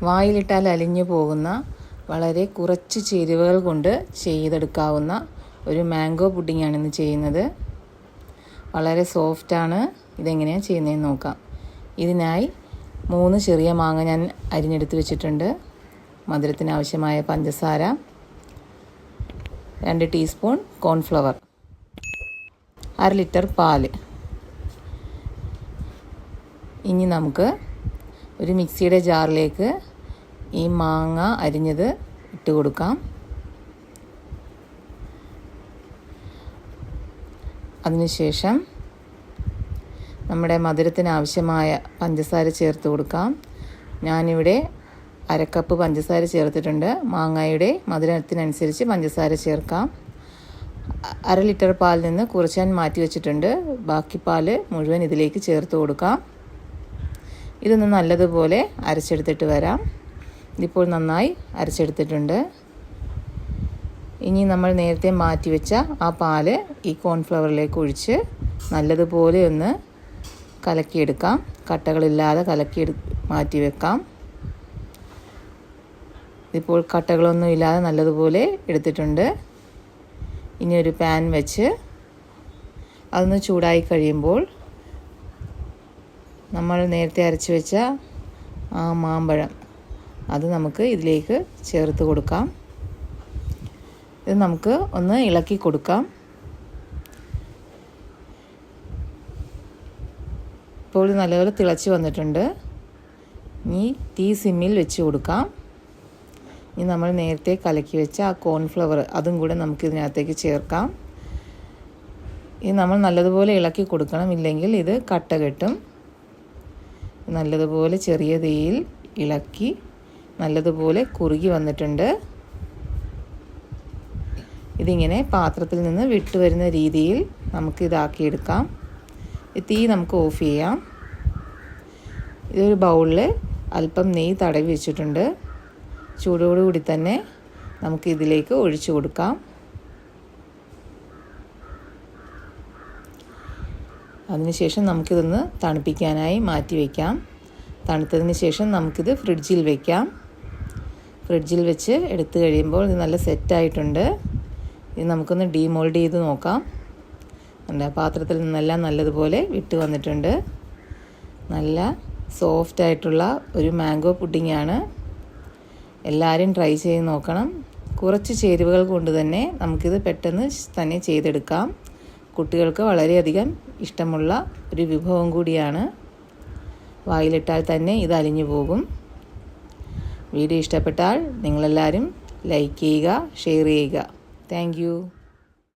വായിലിട്ടാൽ അലിഞ്ഞു പോകുന്ന വളരെ കുറച്ച് ചേരുവകൾ കൊണ്ട് ചെയ്തെടുക്കാവുന്ന ഒരു മാംഗോ പുഡിങ്ങാണ് ഇന്ന് ചെയ്യുന്നത്. വളരെ സോഫ്റ്റാണ്. ഇതെങ്ങനെയാണ് ചെയ്യുന്നതെന്ന് നോക്കാം. ഇതിനായി 3 ചെറിയ മാങ്ങ ഞാൻ അരിഞ്ഞെടുത്ത് വെച്ചിട്ടുണ്ട്. മധുരത്തിന് ആവശ്യമായ പഞ്ചസാര, 2 ടീസ്പൂൺ കോൺഫ്ലവർ, 1/2 ലിറ്റർ പാല്. ഇനി നമുക്ക് ഒരു മിക്സിയുടെ ജാറിലേക്ക് ഈ മാങ്ങ അരിഞ്ഞത് ഇട്ട് കൊടുക്കാം. അതിനുശേഷം നമ്മുടെ മധുരത്തിന് ആവശ്യമായ പഞ്ചസാര ചേർത്ത് കൊടുക്കാം. ഞാനിവിടെ 1/2 കപ്പ് പഞ്ചസാര ചേർത്തിട്ടുണ്ട്. മാങ്ങയുടെ മധുരത്തിനനുസരിച്ച് പഞ്ചസാര ചേർക്കാം. 1/2 ലിറ്റർ പാലിൽ നിന്ന് കുറച്ച് ഞാൻ മാറ്റി വെച്ചിട്ടുണ്ട്. ബാക്കി പാല് മുഴുവൻ ഇതിലേക്ക് ചേർത്ത് കൊടുക്കാം. ഇതൊന്ന് നല്ലതുപോലെ അരച്ചെടുത്തിട്ട് വരാം. ഇതിപ്പോൾ നന്നായി അരച്ചെടുത്തിട്ടുണ്ട്. ഇനി നമ്മൾ നേരത്തെ മാറ്റി വെച്ച ആ പാല് ഈ കോൺഫ്ലവറിലേക്ക് ഒഴിച്ച് നല്ലതുപോലെ ഒന്ന് കലക്കിയെടുക്കാം. കട്ടകളില്ലാതെ മാറ്റി വെക്കാം. ഇപ്പോൾ കട്ടകളൊന്നും ഇല്ലാതെ നല്ലതുപോലെ എടുത്തിട്ടുണ്ട്. ഇനി ഒരു പാൻ വെച്ച് അതൊന്ന് ചൂടായി കഴിയുമ്പോൾ നമ്മൾ നേരത്തെ അരച്ച് വെച്ച ആ മാമ്പഴം അത് നമുക്ക് ഇതിലേക്ക് ചേർത്ത് കൊടുക്കാം. ഇത് നമുക്ക് ഒന്ന് ഇളക്കി കൊടുക്കാം. ഇപ്പോൾ നല്ലപോലെ തിളച്ച് വന്നിട്ടുണ്ട്. ഇനി തീ സിമ്മിൽ വെച്ച് കൊടുക്കാം. ഇനി നമ്മൾ നേരത്തെ കലക്കി വെച്ച ആ കോൺഫ്ലവർ അതും കൂടെ നമുക്ക് ഇതിനകത്തേക്ക് ചേർക്കാം. ഇത് നമ്മൾ നല്ലതുപോലെ ഇളക്കി കൊടുക്കണം, ഇല്ലെങ്കിൽ ഇത് കട്ട കെട്ടും. നല്ലതുപോലെ ചെറിയ തീയിൽ ഇളക്കി നല്ലതുപോലെ കുറുകി വന്നിട്ടുണ്ട്. ഇതിങ്ങനെ പാത്രത്തിൽ നിന്ന് വിട്ടു വരുന്ന രീതിയിൽ നമുക്ക് ഇതാക്കിയെടുക്കാം. തീ നമുക്ക് ഓഫ് ചെയ്യാം. ഇതൊരു ബൗളിൽ അല്പം നെയ്യ് തടവി വെച്ചിട്ടുണ്ട്. ചൂടോടുകൂടി തന്നെ നമുക്ക് ഇതിലേക്ക് ഒഴിച്ചു കൊടുക്കാം. അതിനുശേഷം നമുക്കിതൊന്ന് തണുപ്പിക്കാനായി മാറ്റി വയ്ക്കാം. തണുത്തതിന് ശേഷം നമുക്കിത് ഫ്രിഡ്ജിൽ വയ്ക്കാം. ഫ്രിഡ്ജിൽ വെച്ച് എടുത്തു കഴിയുമ്പോൾ ഇത് നല്ല സെറ്റായിട്ടുണ്ട്. ഇത് നമുക്കൊന്ന് ഡീമോൾഡ് ചെയ്ത് നോക്കാം. പാത്രത്തിൽ നിന്നെല്ലാം നല്ലതുപോലെ വിട്ട് വന്നിട്ടുണ്ട്. നല്ല സോഫ്റ്റായിട്ടുള്ള ഒരു മാംഗോ പുഡിങ്ങാണ്. എല്ലാവരും ട്രൈ ചെയ്ത് നോക്കണം. കുറച്ച് ചേരുവകൾ കൊണ്ട് തന്നെ നമുക്കിത് പെട്ടെന്ന് തന്നെ ചെയ്തെടുക്കാം. കുട്ടികൾക്ക് വളരെയധികം ഇഷ്ടമുള്ള ഒരു വിഭവം കൂടിയാണ്. വായിലിട്ടാൽ തന്നെ ഇത് അലിഞ്ഞു പോകും. വീഡിയോ ഇഷ്ടപ്പെട്ടാൽ നിങ്ങളെല്ലാവരും ലൈക്ക് ചെയ്യുക, ഷെയർ ചെയ്യുക. Thank you.